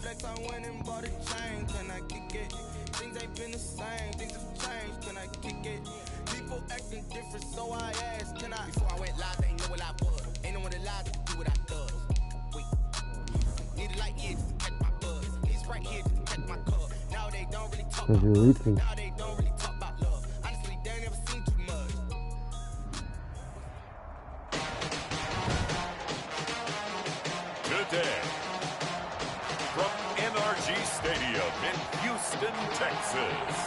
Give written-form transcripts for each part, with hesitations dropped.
flex, I went and bought a chain. Can I kick it? Things ain't been the same. Things have changed. Can I kick it? People acting different, so I asked, can I? Before I went live, they ain't know what I was. Ain't no one alive to do what I does. Wait. Need a light here just to catch my buzz. Need a Sprite here just to catch my cup. Now they don't really talk about love. Now they don't really talk about love. Honestly, they ain't never seen too much. Today, from NRG Stadium in Houston, Texas,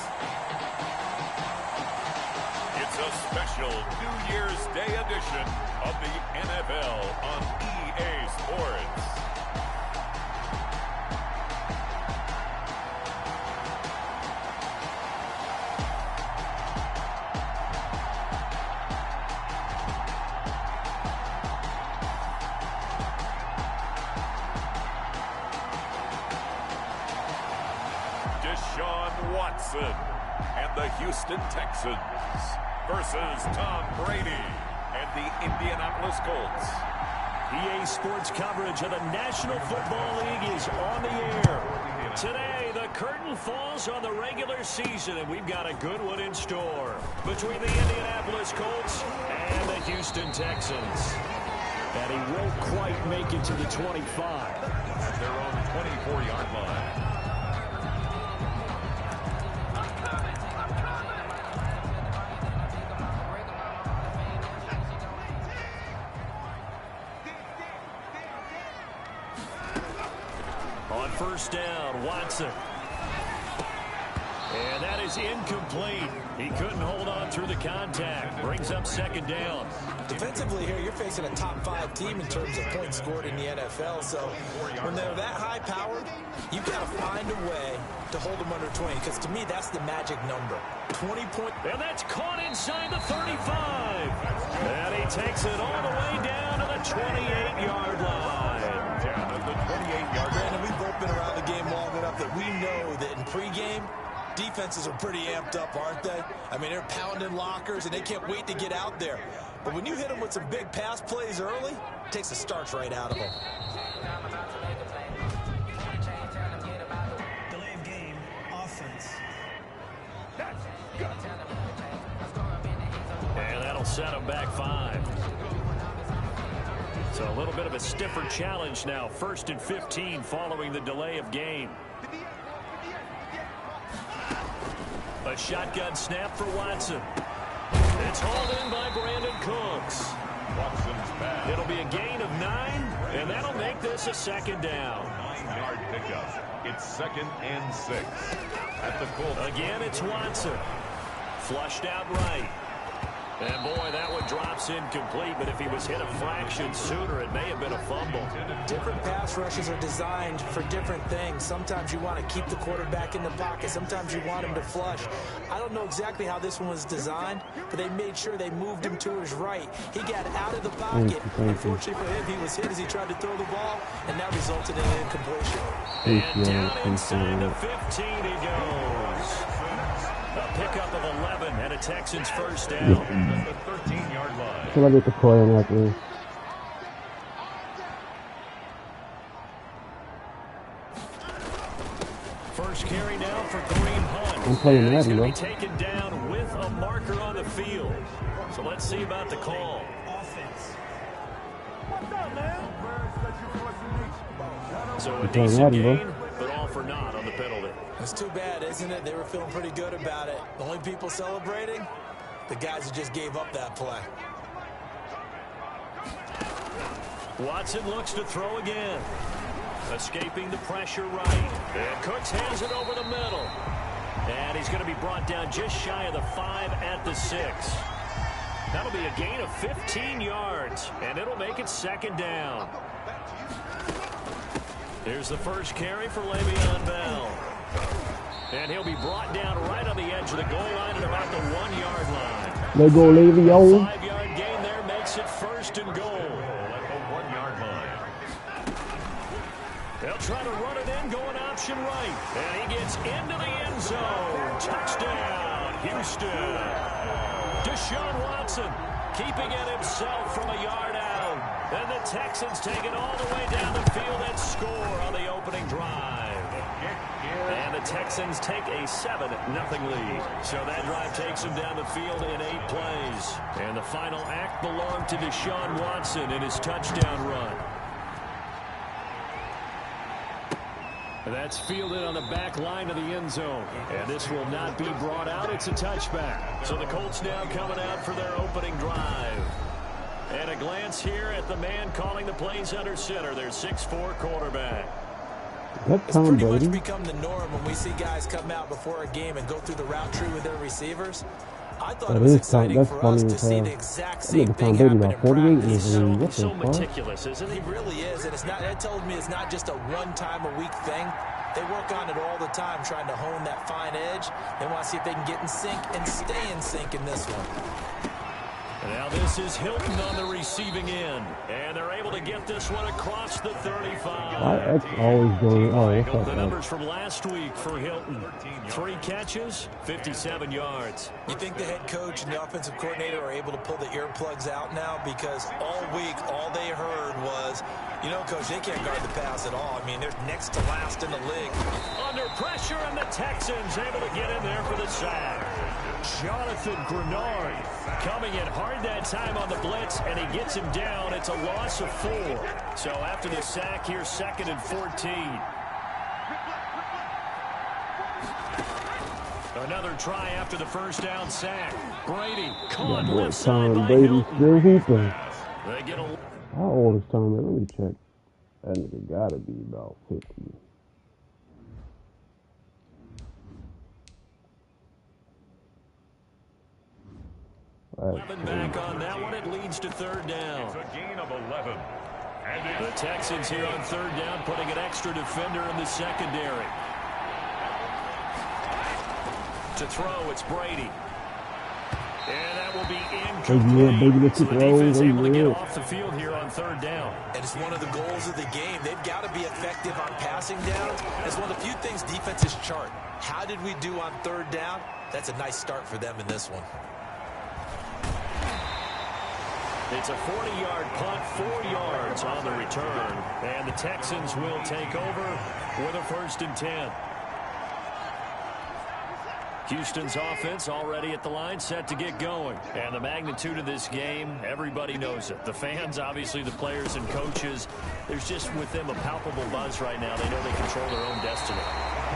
it's a special New Year's Day edition of the NFL on EA Sports. Deshaun Watson and the Houston Texans versus Tom Brady and the Indianapolis Colts. EA Sports coverage of the National Football League is on the air. Today, the curtain falls on the regular season, and we've got a good one in store between the Indianapolis Colts and the Houston Texans. And he won't quite make it to the 25. At their own 24-yard line. On first down, Watson. And that is incomplete. He couldn't hold on through the contact. Brings up second down. Defensively here, you're facing a top-5 team in terms of points scored in the NFL. So when they're that high-powered, you've got to find a way to hold them under 20. Because to me, that's the magic number. 20 points. And that's caught inside the 35. And he takes it all the way down to the 28-yard line. Down at the 28-yard line. Brandon, we've both been around the game long enough that we know that in pregame, defenses are pretty amped up, aren't they? I mean, they're pounding lockers, and they can't wait to get out there. But when you hit them with some big pass plays early, it takes the starch right out of them. Delay of game, offense. And that'll set him back 5. So a little bit of a stiffer challenge now. 1st and 15 following the delay of game. A shotgun snap for Watson. It's hauled in by Brandon Cooks. Watson's back. It'll be a gain of 9, and that'll make this a second down. 9-yard pickup. It's 2nd and 6. At the Colts. Again, it's Watson. Flushed out right. And boy, that one drops incomplete, but if he was hit a fraction sooner, it may have been a fumble. Different pass rushes are designed for different things. Sometimes you want to keep the quarterback in the pocket. Sometimes you want him to flush. I don't know exactly how this one was designed, but they made sure they moved him to his right. He got out of the pocket. Unfortunately for him, he was hit as he tried to throw the ball, and that resulted in an incompletion. And down inside the 15 he goes. A pickup of 11 and a Texans first down. At the 13-yard line. Should I get the coil on that one? First carry now for Kareem Hunt. I'm playing He's Madden, going to bro. be taken down with a marker on the field. So let's see about the call. Offense. So a I'm playing decent Madden, bro. gain, but all for naught on the penalty. It's too bad, isn't it? They were feeling pretty good about it. The only people celebrating, the guys who just gave up that play. Watson looks to throw again. Escaping the pressure right. And Cooks hands it over the middle. And he's going to be brought down just shy of the 5 at the 6. That'll be a gain of 15 yards. And it'll make it second down. Here's the first carry for Le'Veon Bell. And he'll be brought down right on the edge of the goal line at about the 1-yard line. They go Le'Veon. 5-yard gain there makes it first and goal. At the 1-yard line. They'll try to run it in, going option right. And he gets into the end zone. Touchdown, Houston. Deshaun Watson keeping it himself from a yard out. And the Texans take it all the way down the field and score on the opening drive. Texans take a 7-0 lead. So that drive takes them down the field in 8 plays. And the final act belonged to Deshaun Watson in his touchdown run. That's fielded on the back line of the end zone. And this will not be brought out. It's a touchback. So the Colts now coming out for their opening drive. And a glance here at the man calling the plays under center, their 6'4" quarterback. It's pretty much become the norm when we see guys come out before a game and go through the route tree with their receivers. I thought it was exciting for us to see the exact same thing happen in practice. He's so meticulous, isn't he? He really is, and that tells me it's not just a one-time-a-week thing. They work on it all the time, trying to hone that fine edge. They want to see if they can get in sync and stay in sync in this one. Now this is Hilton on the receiving end. And they're able to get this one across the 35. That's always going. The numbers from last week for Hilton. 3 catches, 57 yards. You think the head coach and the offensive coordinator are able to pull the earplugs out now? Because all week, all they heard was, you know, Coach, they can't guard the pass at all. I mean, they're next to last in the league. Under pressure, and the Texans able to get in there for the sack. Jonathan Grenard coming in hard that time on the blitz, and he gets him down. It's a loss of 4. So after the sack here, 2nd and 14. Another try after the first down sack. Brady caught left side by Brady still hooping. They get a... How old is Tom? Let me check. That nigga gotta be about 50. Back on that one, it leads to 3rd down. It's a gain of 11. The Texans here on 3rd down, putting an extra defender in the secondary. To throw, it's Brady. And that will be incomplete. So the defense able to get off the field here on 3rd down. And it's one of the goals of the game. They've got to be effective on passing downs. It's one of the few things defenses chart. How did we do on 3rd down? That's a nice start for them in this one. It's a 40-yard punt, 4 yards on the return. And the Texans will take over with a 1st and 10. Houston's offense already at the line, set to get going. And the magnitude of this game, everybody knows it. The fans, obviously the players and coaches, there's just with them a palpable buzz right now. They know they control their own destiny.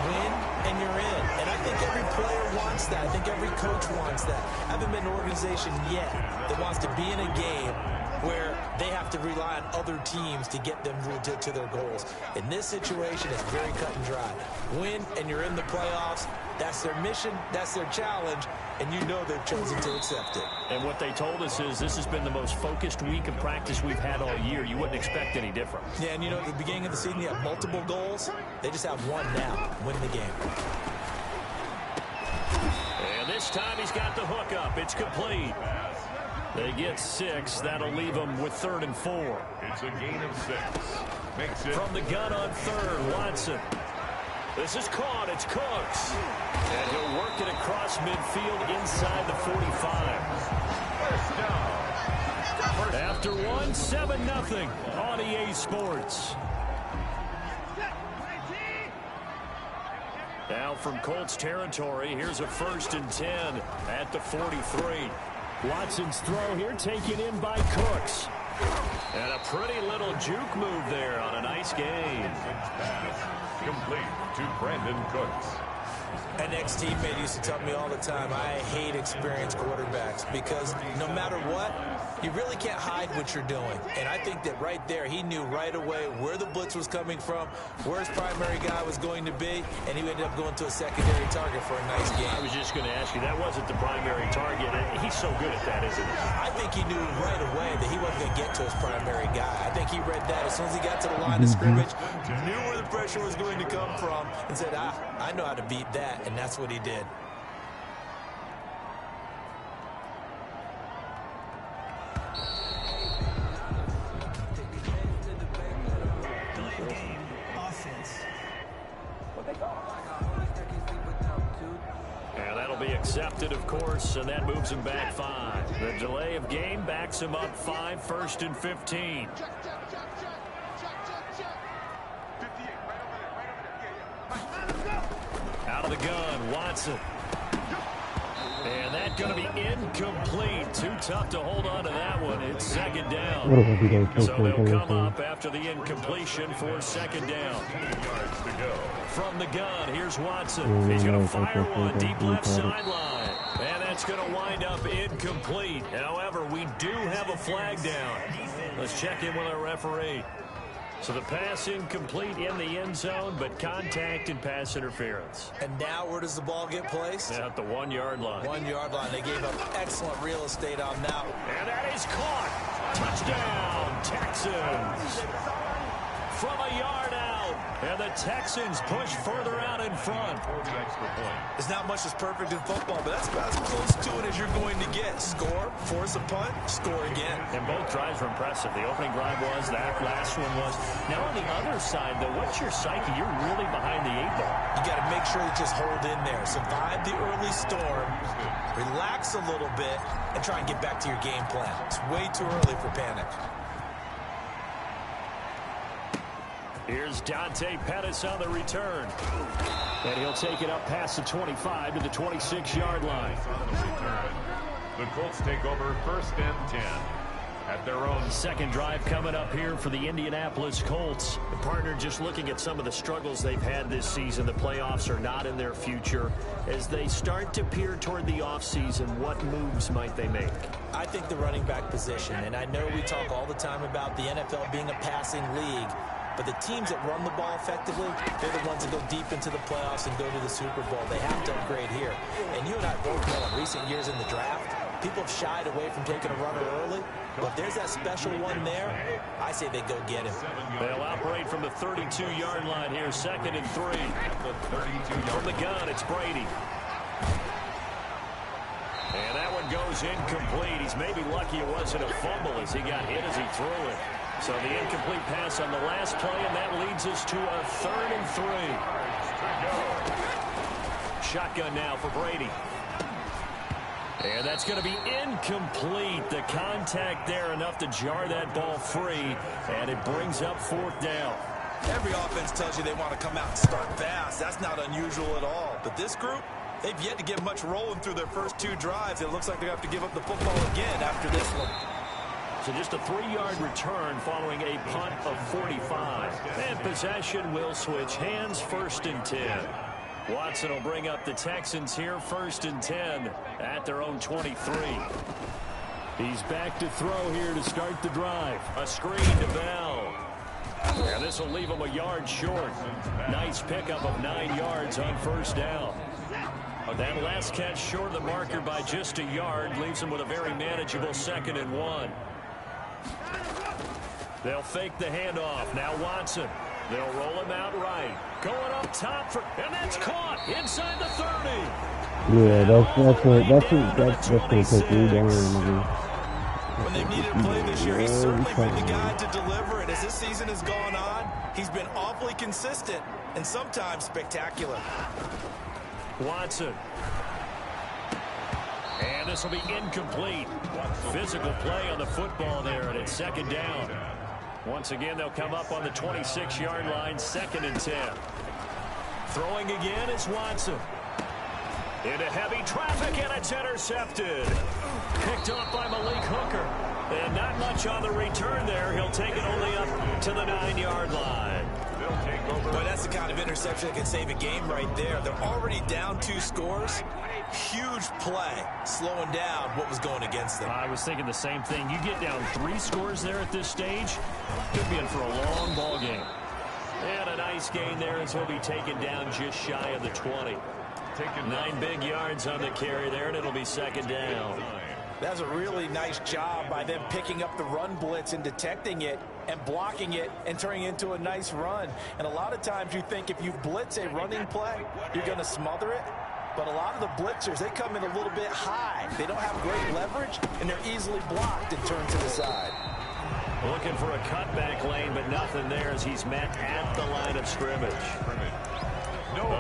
Win and you're in. And I think every player wants that. I think every coach wants that. I haven't been an organization yet that wants to be in a game where they have to rely on other teams to get them to their goals. In this situation, it's very cut and dry. Win and you're in the playoffs. That's their mission, that's their challenge, and you know they've chosen to accept it. And what they told us is this has been the most focused week of practice we've had all year. You wouldn't expect any different. Yeah, and you know, at the beginning of the season, you have multiple goals. They just have one now, win the game. And this time he's got the hook up. It's complete. They get 6. That'll leave them with 3rd and 4. It's a gain of 6. Makes it from the gun on 3rd, Watson. This is caught. It's Cooks. And he'll work it across midfield inside the 45. first down. After one, 7-0 on EA Sports. Now from Colts territory, here's a 1st and 10 at the 43. Watson's throw here taken in by Cooks. And a pretty little juke move there on a nice game. Complete to Brandon Cooks. An ex-teammate used to tell me all the time, I hate experienced quarterbacks because no matter what, you really can't hide what you're doing. And I think that right there, he knew right away where the blitz was coming from, where his primary guy was going to be, and he ended up going to a secondary target for a nice game. I was just going to ask you, that wasn't the primary target. He's so good at that, isn't he? I think he knew right away that he wasn't going to get to his primary guy. I think he read that as soon as he got to the line of scrimmage, knew where the pressure was going to come from, and said, I know how to beat that, and that's what he did. Game offense. And that'll be accepted, of course, and that moves him back 5. The delay of game backs him up 5, 1st and 15. Out of the gun, Watson. And that's going to be incomplete. Too tough to hold on to that one. It's second down. So they'll come up after the incompletion for second down. From the gun, here's Watson. He's going to fire one deep left sideline. And that's going to wind up incomplete. However, we do have a flag down. Let's check in with our referee. So the pass incomplete in the end zone, but contact and pass interference. And now where does the ball get placed? At the 1 yard line. 1 yard line. They gave up excellent real estate on that one. And that is caught. Touchdown, Texans. From a yard out. And the Texans push further out in front. There's not much that's perfect in football, but that's about as close to it as you're going to get. Score, force a punt, score again. And both drives were impressive. The opening drive was, that last one was. Now on the other side, though, what's your psyche? You're really behind the 8 ball. You got to make sure you just hold in there. Survive the early storm, relax a little bit, and try and get back to your game plan. It's way too early for panic. Here's Dante Pettis on the return. And he'll take it up past the 25 to the 26-yard line. The Colts take over 1st and 10 at their own. Second drive coming up here for the Indianapolis Colts. The partner, just looking at some of the struggles they've had this season. The playoffs are not in their future. As they start to peer toward the offseason, what moves might they make? I think the running back position, and I know we talk all the time about the NFL being a passing league, but the teams that run the ball effectively, they're the ones that go deep into the playoffs and go to the Super Bowl. They have to upgrade here. And you and I both know in recent years in the draft, people have shied away from taking a runner early. But if there's that special one there, I say they go get him. They'll operate from the 32-yard line here, 2nd and 3. From the gun, it's Brady. And that one goes incomplete. He's maybe lucky it wasn't a fumble as he got hit as he threw it. So the incomplete pass on the last play, and that leads us to a 3rd and 3. Shotgun now for Brady. And that's going to be incomplete. The contact there enough to jar that ball free, and it brings up 4th down. Every offense tells you they want to come out and start fast. That's not unusual at all. But this group, they've yet to get much rolling through their first 2 drives. It looks like they have to give up the football again after this one. So just a 3-yard return following a punt of 45. And possession will switch hands, 1st and 10. Watson will bring up the Texans here, 1st and 10 at their own 23. He's back to throw here to start the drive. A screen to Bell. And this will leave him a yard short. Nice pickup of 9 yards on 1st down. That last catch short of the marker by just a yard leaves him with a very manageable 2nd and 1. They'll fake the handoff. Now Watson. They'll roll him out right. Going up top for, and that's caught inside the 30. Yeah, that's going to take me down. When they've needed a play this year, he's certainly been the guy to deliver it. As this season has gone on, he's been awfully consistent and sometimes spectacular. Watson. And this will be incomplete. Physical play on the football there, and it's 2nd down. Once again, they'll come up on the 26-yard line, 2nd and 10. Throwing again is Watson. Into heavy traffic, and it's intercepted. Picked off by Malik Hooker. And not much on the return there. He'll take it only up to the 9-yard line. Boy, that's the kind of interception that can save a game right there. They're already down 2 scores. Huge play, slowing down what was going against them. I was thinking the same thing. You get down 3 scores there at this stage, could be in for a long ball game. And a nice gain there as he'll be taken down just shy of the 20. 9 big yards on the carry there, and it'll be 2nd down. That's a really nice job by them picking up the run blitz and detecting it and blocking it and turning it into a nice run. And a lot of times you think if you blitz a running play, you're going to smother it. But a lot of the blitzers, they come in a little bit high. They don't have great leverage, and they're easily blocked and turned to the side. Looking for a cutback lane, but nothing there as he's met at the line of scrimmage.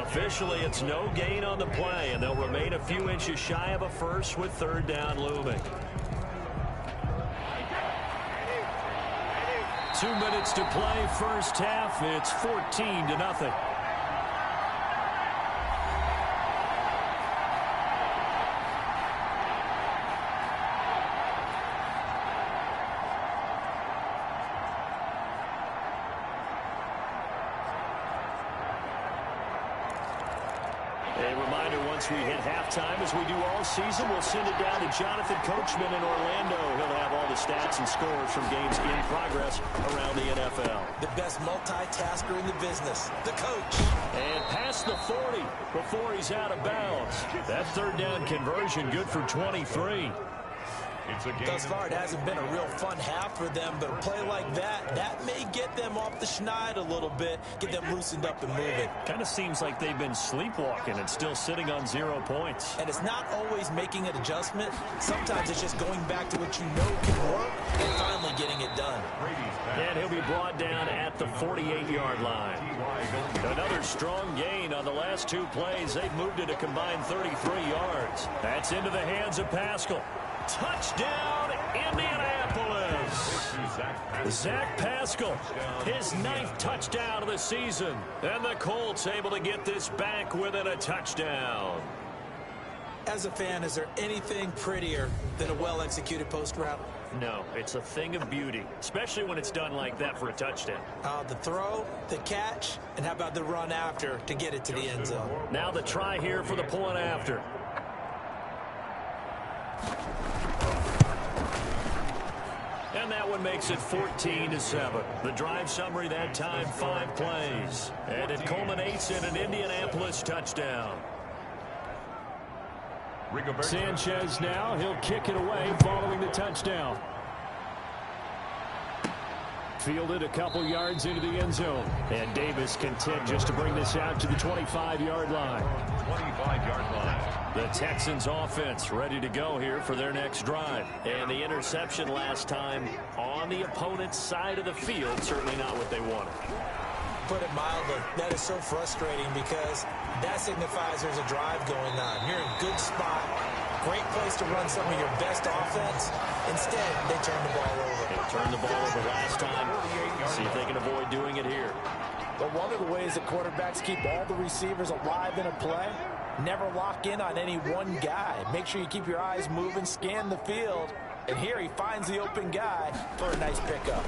Officially, it's no gain on the play, and they'll remain a few inches shy of a first with 3rd down looming. 2 minutes to play, first half. It's 14-0. A reminder, once we hit halftime, as we do all season, we'll send it down to Jonathan Coachman in Orlando. He'll have all the stats and scores from games in progress around the NFL. The best multitasker in the business, the coach. And past the 40 before he's out of bounds. That third down conversion good for 23. Thus far, it hasn't been a real fun half for them, but a play like that may get them off the schneid a little bit, get them loosened up and moving. Kind of seems like they've been sleepwalking and still sitting on 0 points. And it's not always making an adjustment. Sometimes it's just going back to what you know can work and finally getting it done. And he'll be brought down at the 48-yard line. Another strong gain on the last 2 plays. They've moved it a combined 33 yards. That's into the hands of Pascal. Touchdown, Indianapolis. Zach Pascal, his 9th touchdown of the season. And the Colts able to get this back within a touchdown. As a fan, is there anything prettier than a well-executed post route? No, it's a thing of beauty, especially when it's done like that for a touchdown. The throw, the catch, and how about the run after to get it to the end zone? Now the try here for the point after. And that one makes it 14-7. The drive summary that time, 5 plays. And it culminates in an Indianapolis touchdown. Sanchez now, he'll kick it away following the touchdown. Fielded a couple yards into the end zone. And Davis content just to bring this out to the 25-yard line. 25-yard line. The Texans offense ready to go here for their next drive. And the interception last time on the opponent's side of the field, certainly not what they wanted. Put it mildly, that is so frustrating because that signifies there's a drive going on. You're in a good spot, great place to run some of your best offense. Instead, they turn the ball over. They turned the ball over last time. See if they can avoid doing it here. But one of the ways that quarterbacks keep all the receivers alive in a play, never lock in on any one guy. Make sure you keep your eyes moving, scan the field. And here he finds the open guy for a nice pickup.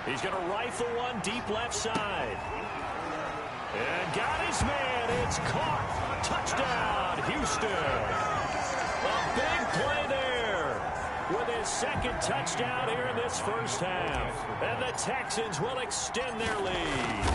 He's going to rifle one deep left side. And got his man. It's caught. Touchdown, Houston. A big play there with his 2nd touchdown here in this first half. And the Texans will extend their lead.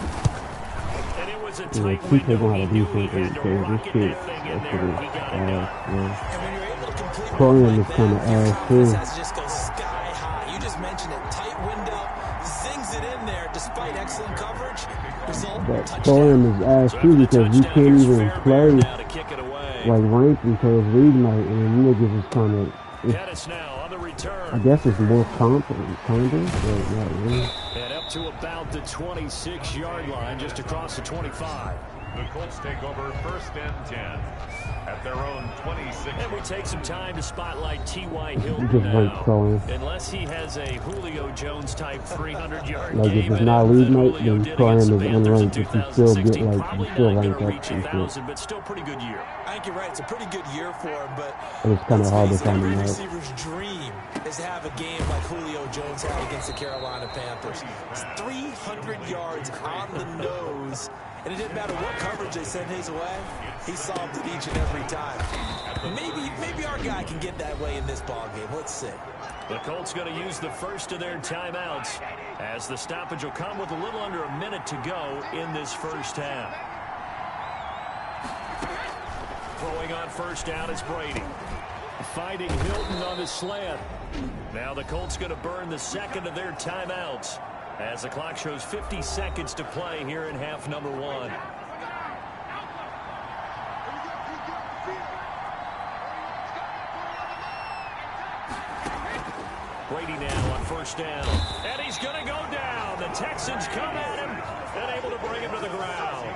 And it was a tight window. He knew he had to rocket that thing in there. He got it done. And when you're able to complete Coleman is kind of ass too. This has to just go sky high. You just mentioned it. Tight window. Zings it in there despite excellent coverage. Result, But touchdown. Coleman is ass too because you can't even play like ranked until it's league night, and niggas is kind of. Pettis now on the return. I guess it's more confident, kind of, but not really. And up to about the 26-yard line, just across the 25. The Colts take over 1st and 10 at their own 26. And we take some time to spotlight T.Y. Hilton just went now. Coleman. Unless he has a Julio Jones-type 300-yard Like game. if it's not league that night, Julio then did Coleman against is the Panthers in unranked, but you still get 2016, like probably you still not rank going to up reach and shit. 1,000, but still pretty good year. I think you're right. It's a pretty good year for him, but It's kind of hard to find every him out. receiver's dream is to have a game like Julio Jones had against the Carolina Panthers. It's 300 yards on the nose, and it didn't matter what coverage they sent his way. He solved it each and every time. Maybe our guy can get that way in this ballgame. Let's see. The Colts going to use the first of their timeouts as the stoppage will come with a little under a minute to go in this first half. Throwing on first down is Brady. Fighting Hilton on the slant. Now the Colts going to burn the 2nd of their timeouts as the clock shows 50 seconds to play here in half number 1. Brady now on first down. And he's going to go down. The Texans come at him and able to bring him to the ground.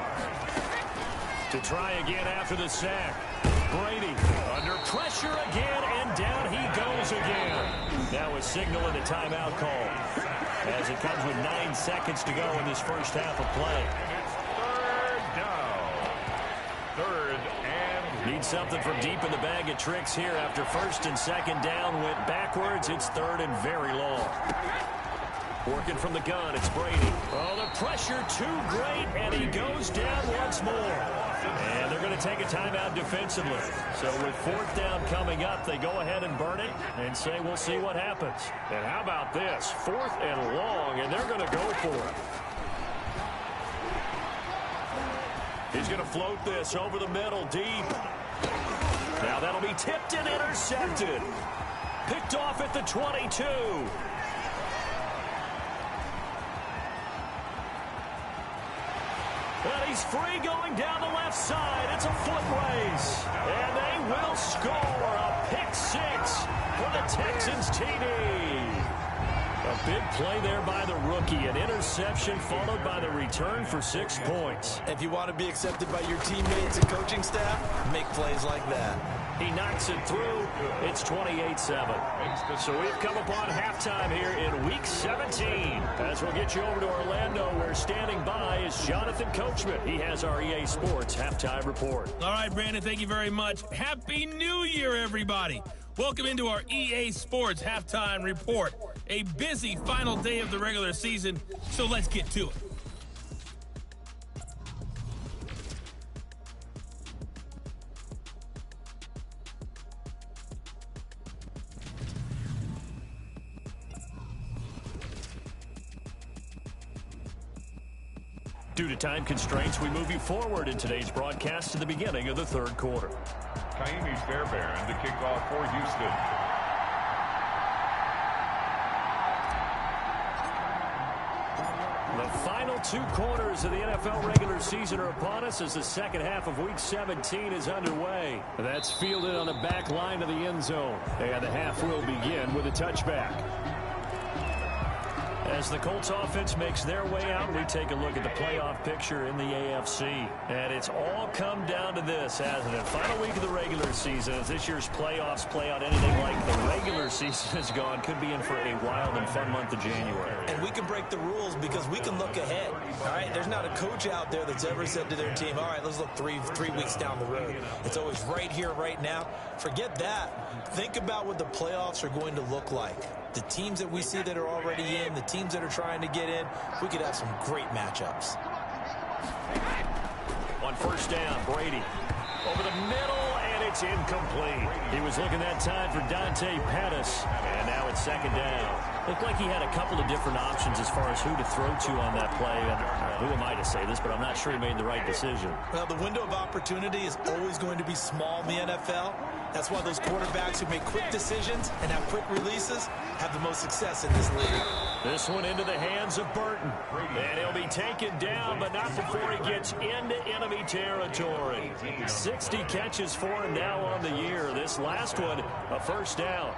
To try again after the sack. Brady under pressure again, and down he goes again. That was signaling the timeout call as it comes with 9 seconds to go in this first half of play. Third and Need something from deep in the bag of tricks here after 1st and 2nd down went backwards. It's 3rd and very long. Working from the gun, it's Brady. Oh, the pressure too great, and he goes down once more. And they're going to take a timeout defensively. So with 4th down coming up, they go ahead and burn it and say we'll see what happens. And how about this? 4th and long, and they're going to go for it. He's going to float this over the middle deep. Now that'll be tipped and intercepted. Picked off at the 22. And he's free going down the left side. It's a foot race. And they will score a pick 6 for the Texans TD. A big play there by the rookie. An interception followed by the return for 6 points. If you want to be accepted by your teammates and coaching staff, make plays like that. He knocks it through. It's 28-7. So we've come upon halftime here in Week 17. As we'll get you over to Orlando, where standing by is Jonathan Coachman. He has our EA Sports Halftime Report. All right, Brandon, thank you very much. Happy New Year, everybody. Welcome into our EA Sports Halftime Report. A busy final day of the regular season, so let's get to it. Due to time constraints, we move you forward in today's broadcast to the beginning of the 3rd quarter. Kaimi Fairbairn to kick off for Houston. The final 2 quarters of the NFL regular season are upon us as the second half of Week 17 is underway. That's fielded on the back line of the end zone. And the half will begin with a touchback. As the Colts offense makes their way out, we take a look at the playoff picture in the AFC. And it's all come down to this, hasn't it? Final week of the regular season. As this year's playoffs play out anything like the regular season is gone, could be in for a wild and fun month of January. And we can break the rules because we can look ahead. All right, there's not a coach out there that's ever said to their team, all right, let's look three weeks down the road. It's always right here, right now. Forget that. Think about what the playoffs are going to look like. The teams that we see that are already in, the teams that are trying to get in, we could have some great matchups. On 1st down, Brady over the middle, and it's incomplete. He was looking that time for Dante Pettis, and now it's 2nd down. Looked like he had a couple of different options as far as who to throw to on that play. And who am I to say this, but I'm not sure he made the right decision. Well, the window of opportunity is always going to be small in the NFL. That's why those quarterbacks who make quick decisions and have quick releases have the most success in this league. This one into the hands of Burton. And he'll be taken down, but not before he gets into enemy territory. 60 catches for him now on the year. This last one, a 1st down.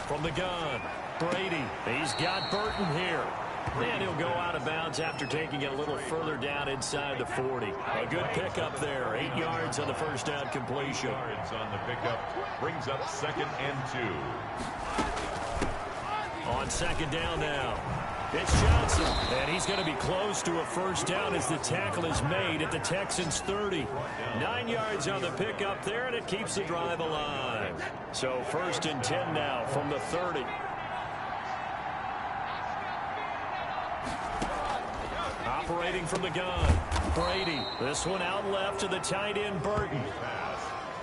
From the gun, Brady. He's got Burton here. And he'll go out of bounds after taking it a little further down inside the 40. A good pickup there. 8 yards on the 1st down completion. Yards on the pickup brings up 2nd and 2. On 2nd down now. It's Johnson. And he's going to be close to a 1st down as the tackle is made at the Texans' 30. 9 yards on the pickup there, and it keeps the drive alive. So 1st and 10 now from the 30. Operating from the gun, Brady. This one out left to the tight end, Burton.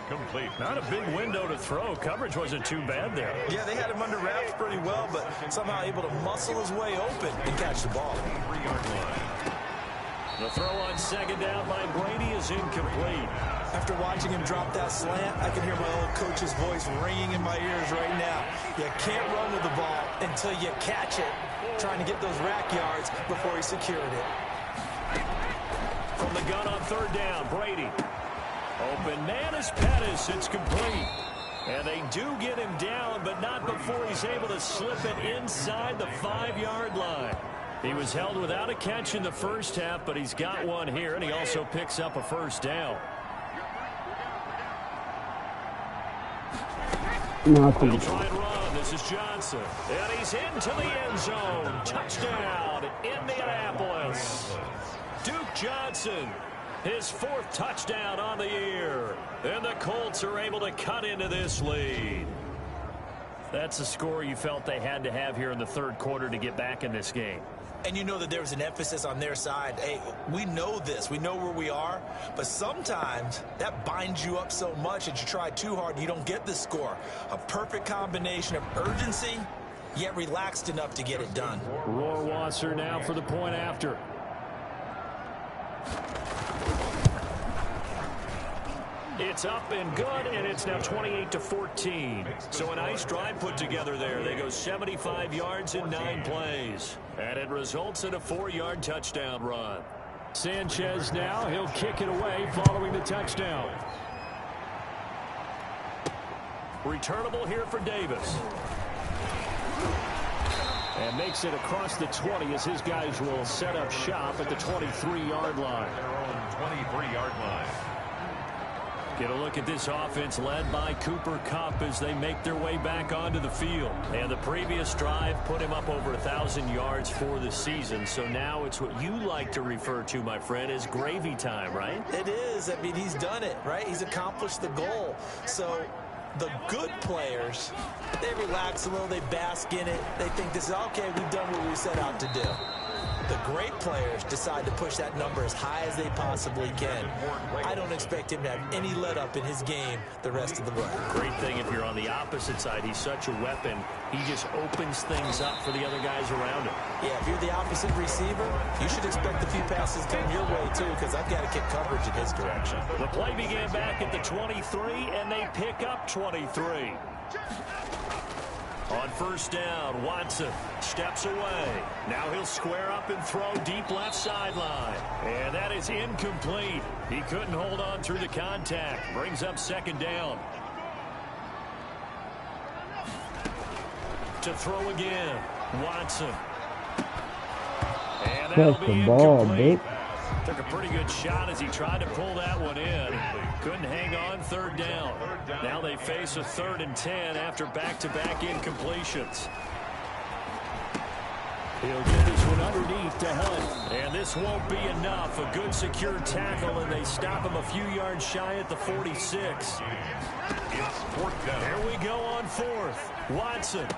Complete. Not a big window to throw. Coverage wasn't too bad there. Yeah, they had him under wraps pretty well, but somehow able to muscle his way open and catch the ball. 3-yard line. The throw on 2nd down by Brady is incomplete. After watching him drop that slant, I can hear my old coach's voice ringing in my ears right now. You can't run with the ball until you catch it, trying to get those rack yards before he secured it. From the gun on 3rd down, Brady. Open man is Pettis. It's complete. And they do get him down, but not before he's able to slip it inside the 5-yard line. He was held without a catch in the 1st half, but he's got one here, and he also picks up a 1st down. They'll try and run. This is Johnson. And he's into the end zone. Touchdown, Indianapolis. Duke Johnson, his 4th touchdown on the year. And the Colts are able to cut into this lead. That's a score you felt they had to have here in the third quarter to get back in this game. And you know that there was an emphasis on their side. Hey, we know this. We know where we are. But sometimes that binds you up so much that you try too hard, you don't get the score. A perfect combination of urgency, yet relaxed enough to get it done. Rohrwasser now for the point after. It's up and good, and it's now 28-14. So a nice drive put together there. They go 75 yards in 9 plays. And it results in a 4-yard touchdown run. Sanchez now, he'll kick it away following the touchdown. Returnable here for Davis. And makes it across the 20 as his guys will set up shop at the 23-yard line. Their own 23-yard line. Get a look at this offense led by Cooper Kupp as they make their way back onto the field. And the previous drive put him up over 1,000 yards for the season. So now it's what you like to refer to, my friend, as gravy time, right? It is. I mean, he's done it, right? He's accomplished the goal. So the good players, they relax a little, they bask in it. They think this is, okay, we've done what we set out to do. The great players decide to push that number as high as they possibly can. I don't expect him to have any let up in his game the rest of the way. Great thing if you're on the opposite side. He's such a weapon. He just opens things up for the other guys around him. Yeah, if you're the opposite receiver, you should expect a few passes come your way too, because I've got to get coverage in his direction. The play began back at the 23, and they pick up 23. On first down, Watson steps away. Now he'll square up and throw deep left sideline. And that is incomplete. He couldn't hold on through the contact. Brings up second down. To throw again, Watson. And that'll Catch be the ball, incomplete. bitch. Took a pretty good shot as he tried to pull that one in. Couldn't hang on third down. Now they face a 3rd and 10 after back-to-back incompletions. He'll get this one underneath to Hunt. And this won't be enough. A good secure tackle, and they stop him a few yards shy at the 46. It's 4th down. Here we go on 4th. Watson.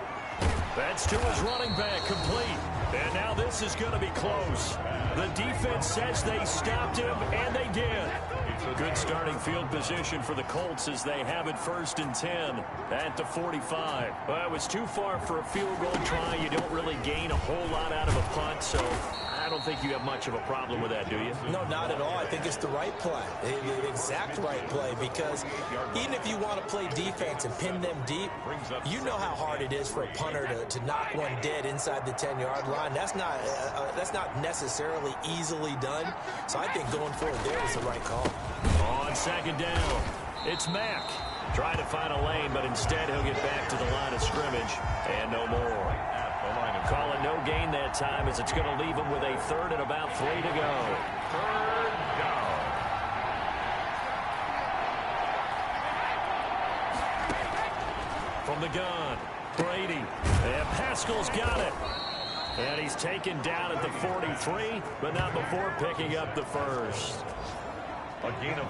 That's to his running back, complete. And now this is going to be close. The defense says they stopped him, and they did. Good starting field position for the Colts as they have it 1st and 10 at the 45. Well, it was too far for a field goal try. You don't really gain a whole lot out of a punt, so I don't think you have much of a problem with that, do you? No, not at all. I think it's the right play, the exact right play, because even if you want to play defense and pin them deep, you know how hard it is for a punter to knock one dead inside the 10-yard line. That's not necessarily easily done. So I think going forward there is the right call. On second down, it's Mack. Trying to find a lane, but instead he'll get back to the line of scrimmage and no more. Calling no gain that time as it's going to leave him with a 3rd and about 3 to go. 3rd down. From the gun, Brady. And Pascal's got it. And he's taken down at the 43, but not before picking up the 1st.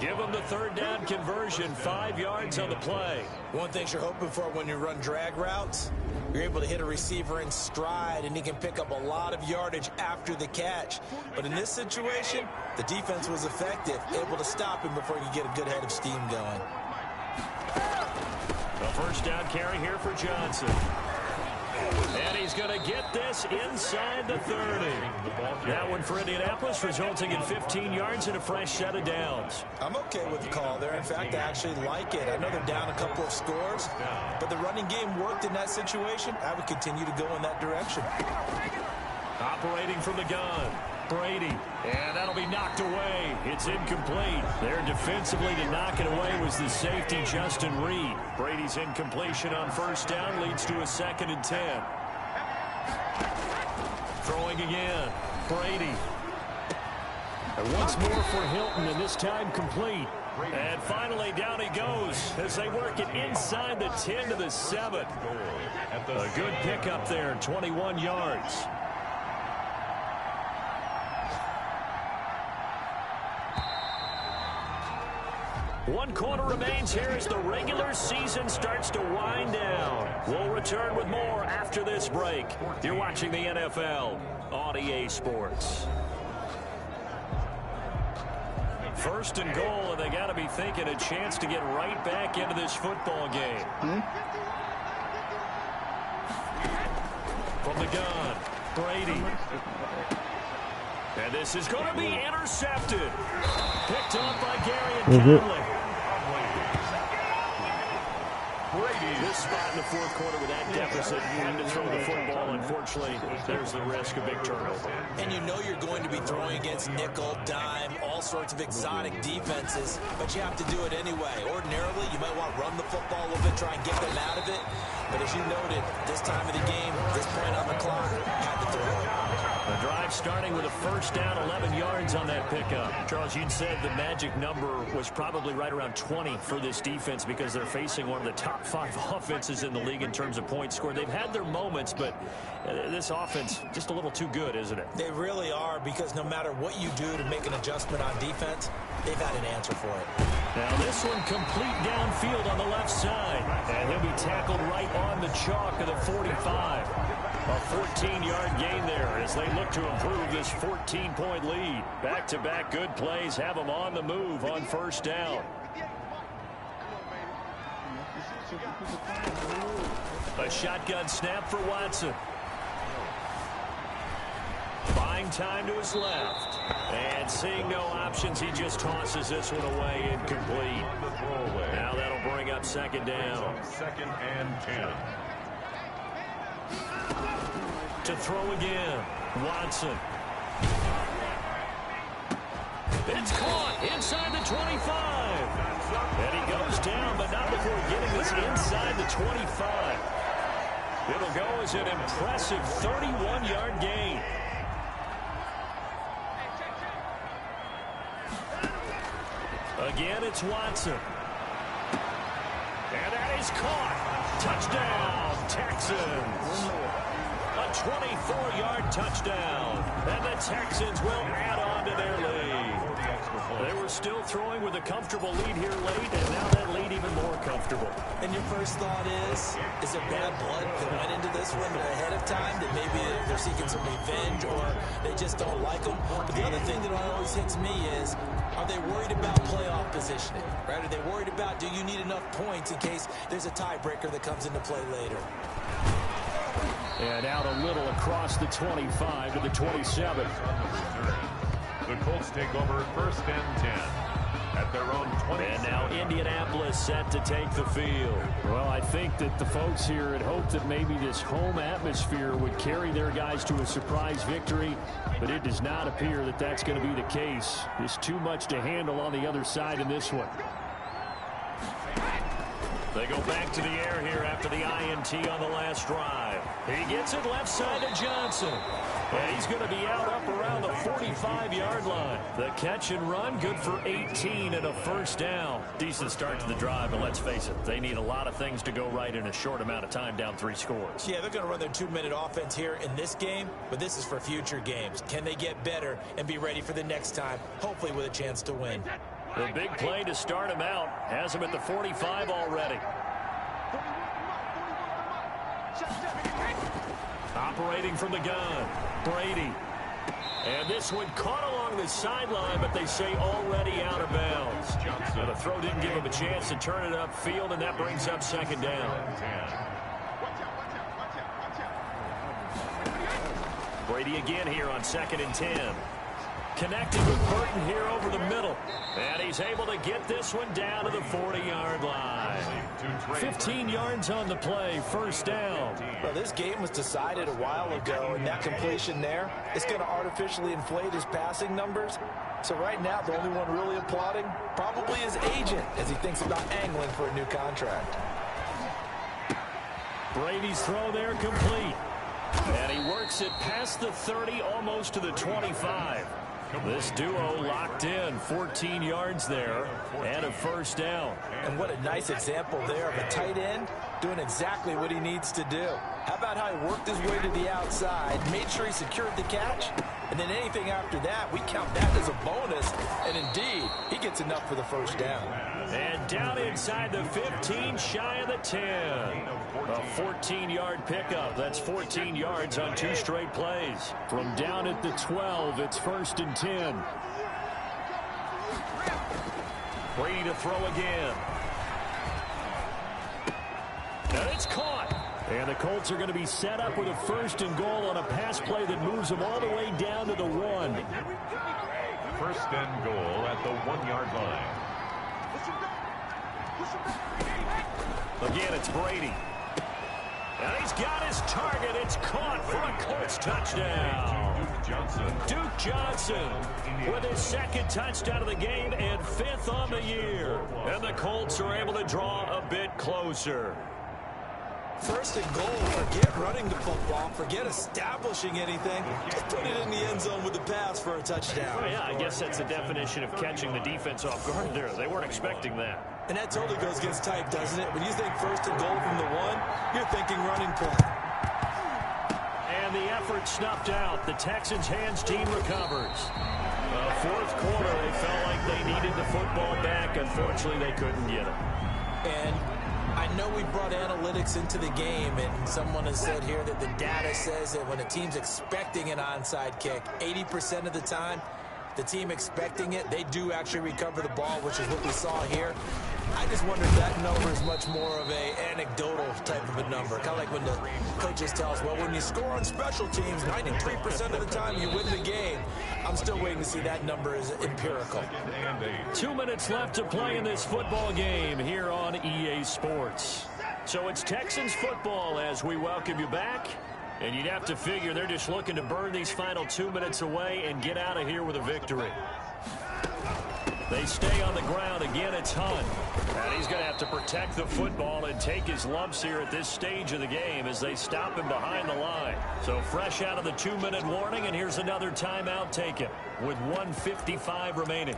Give him the 3rd down conversion, 5 yards on the play. One thing you're hoping for when you run drag routes, you're able to hit a receiver in stride, and he can pick up a lot of yardage after the catch. But in this situation, the defense was effective, able to stop him before you get a good head of steam going. A 1st down carry here for Johnson. And he's going to get this inside the 30. That one for Indianapolis, resulting in 15 yards and a fresh set of downs. I'm okay with the call there. In fact, I actually like it. I know they're down a couple of scores, but the running game worked in that situation. I would continue to go in that direction. Operating from the gun, Brady. And that'll be knocked away. It's incomplete. There defensively to knock it away was the safety, Justin Reed. Brady's incompletion on 1st down leads to a 2nd and 10. Throwing again, Brady. And once more for Hilton, and this time complete. And finally down he goes as they work it inside the 10 to the 7. A good pickup there, 21 yards. 1 quarter remains here as the regular season starts to wind down. We'll return with more after this break. You're watching the NFL on EA Sports. First and goal, and they got to be thinking a chance to get right back into this football game. From the gun, Brady. And this is going to be intercepted. Picked off by Gary and Conley. This spot in the fourth quarter with that deficit, having to throw the football, unfortunately, there's the risk of big turnover. And you know you're going to be throwing against nickel, dime, all sorts of exotic defenses, but you have to do it anyway. Ordinarily, you might want to run the football a little bit, try and get them out of it. But as you noted, this time of the game, this point on the clock, had to throw it. The drive starting with a first down, 11 yards on that pickup. Charles, you'd said the magic number was probably right around 20 for this defense because they're facing one of the top 5 offenses in the league in terms of points scored. They've had their moments, but this offense just a little too good, isn't it? They really are, because no matter what you do to make an adjustment on defense, they've had an answer for it. Now this one complete downfield on the left side. And he'll be tackled right on the chalk of the 45. A 14-yard gain there as they look to improve this 14-point lead. Back-to-back good plays have them on the move on first down. A shotgun snap for Watson. Buying time to his left. And seeing no options, he just tosses this one away incomplete. Now that'll bring up second down. 2nd and 10. To throw again, Watson. It's caught inside the 25. And he goes down, but not before getting this inside the 25. It'll go as an impressive 31-yard gain. Again, it's Watson. And that is caught. Touchdown, Texans. A 24-yard touchdown. And the Texans will add on to their lead. They were still throwing with a comfortable lead here late, and now that lead even more comfortable. And your first thought is there bad blood that went into this one ahead of time, that maybe they're seeking some revenge or they just don't like them? But the other thing that always hits me is, are they worried about playoff positioning? Right? Are they worried about, do you need enough points in case there's a tiebreaker that comes into play later? And out a little across the 25 to the 27. The Colts take over 1st and 10 at their own 20. And now Indianapolis set to take the field. Well, I think that the folks here had hoped that maybe this home atmosphere would carry their guys to a surprise victory, but it does not appear that that's going to be the case. There's too much to handle on the other side in this one. They go back to the air here after the INT on the last drive. He gets it left side to Johnson. And he's going to be out up around the 45-yard line. The catch and run, good for 18 and a first down. Decent start to the drive, but let's face it, they need a lot of things to go right in a short amount of time, down 3 scores. Yeah, they're going to run their 2-minute offense here in this game, but this is for future games. Can they get better and be ready for the next time, hopefully with a chance to win? The big play to start him out has him at the 45 already. Operating from the gun, Brady. And this one caught along the sideline, but they say already out of bounds. And the throw didn't give him a chance to turn it upfield, and that brings up second down. Brady again here on 2nd and 10. Connecting with Burton here over the middle. And he's able to get this one down to the 40-yard line. 15 yards on the play, first down. Well, this game was decided a while ago, and that completion there is going to artificially inflate his passing numbers. So right now, the only one really applauding probably his agent as he thinks about angling for a new contract. Brady's throw there complete. And he works it past the 30, almost to the 25. This duo locked in, 14 yards there, and a first down. And what a nice example there of a tight end doing exactly what he needs to do. How about how he worked his way to the outside, made sure he secured the catch, And then anything after that, we count that as a bonus. And indeed, he gets enough for the first down. And down inside the 15, shy of the 10. A 14-yard pickup. That's 14 yards on 2 straight plays. From down at the 12, it's 1st and 10. Brady to throw again. And it's caught. And the Colts are going to be set up with a 1st and goal on a pass play that moves them all the way down to the 1. 1st and goal at the 1-yard line. Again, it's Brady. And he's got his target. It's caught for a Colts touchdown. Duke Johnson with his 2nd touchdown of the game and 5th on the year. And the Colts are able to draw a bit closer. 1st and goal. Forget running the football. Forget establishing anything. Just put it in the end zone with the pass for a touchdown. Oh, yeah, I guess that's the definition of catching the defense off guard there. They weren't expecting that. And that totally goes against type, doesn't it? When you think 1st and goal from the 1, you're thinking running play. And the effort snuffed out. The Texans' hands team recovers. 4th quarter, they felt like they needed the football back. Unfortunately, they couldn't get it. And I know we brought analytics into the game, and someone has said here that the data says that when a team's expecting an onside kick, 80% of the time, the team expecting it, they do actually recover the ball, which is what we saw here. I just wonder if that number is much more of a anecdotal type of a number. Kind of like when the coaches tell us, well, when you score on special teams, 93% of the time you win the game. I'm still waiting to see that number is empirical. 2 minutes left to play in this football game here on EA Sports. So it's Texans football as we welcome you back. And you'd have to figure they're just looking to burn these final 2 minutes away and get out of here with a victory. They stay on the ground. Again, it's Hunt. And he's going to have to protect the football and take his lumps here at this stage of the game as they stop him behind the line. So fresh out of the 2-minute warning, and here's another timeout taken with 1:55 remaining.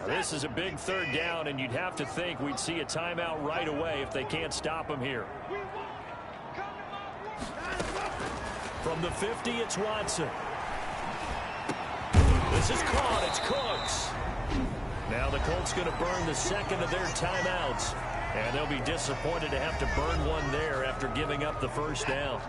Now, this is a big 3rd down, and you'd have to think we'd see a timeout right away if they can't stop him here. From the 50, it's Watson. This is caught. It's Cooks. Now the Colts going to burn the 2nd of their timeouts. And they'll be disappointed to have to burn one there after giving up the 1st down.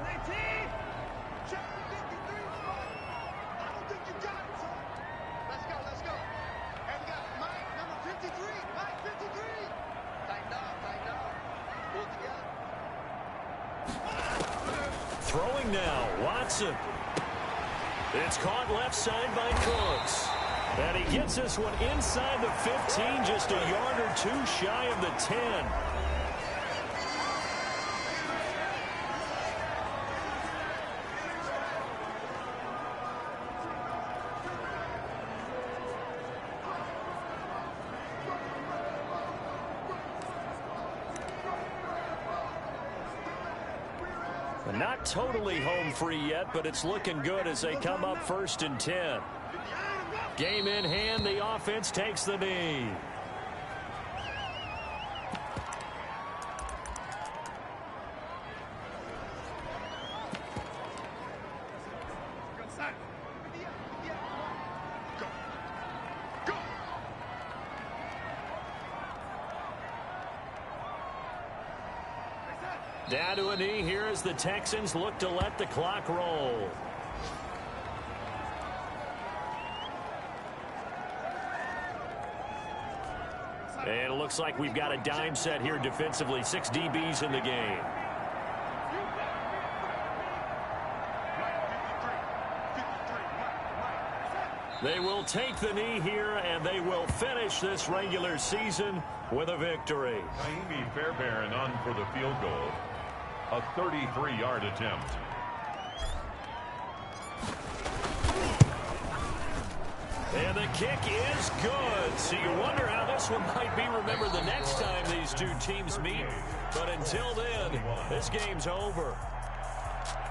Throwing now, Watson. It's caught left side by Cooks. And he gets this one inside the 15, just a yard or 2 shy of the 10. Not totally home free yet, but it's looking good as they come up 1st and 10. Game in hand, the offense takes the knee. Down to a knee here as the Texans look to let the clock roll. And it looks like we've got a dime set here defensively. 6 DBs in the game. They will take the knee here, and they will finish this regular season with a victory. Naimi Fairbairn on for the field goal. A 33-yard attempt. And the kick is good. So you wonder how this one might be remembered the next time these two teams meet. But until then, this game's over.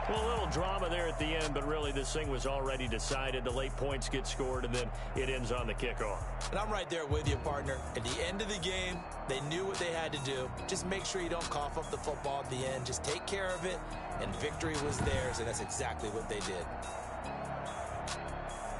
Well, a little drama there at the end, but really this thing was already decided. The late points get scored, and then it ends on the kickoff. And I'm right there with you, partner. At the end of the game, they knew what they had to do. Just make sure you don't cough up the football at the end. Just take care of it, and victory was theirs, and that's exactly what they did.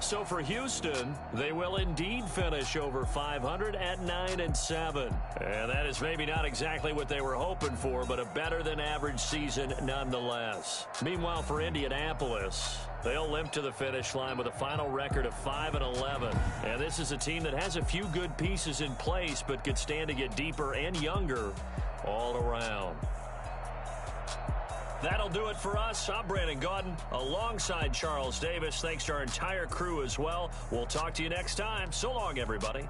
So for Houston, they will indeed finish over 500 at 9-7. And that is maybe not exactly what they were hoping for, but a better than average season nonetheless. Meanwhile, for Indianapolis, they'll limp to the finish line with a final record of 5-11. And this is a team that has a few good pieces in place, but could stand to get deeper and younger all around. That'll do it for us. I'm Brandon Gaudin alongside Charles Davis. Thanks to our entire crew as well. We'll talk to you next time. So long, everybody.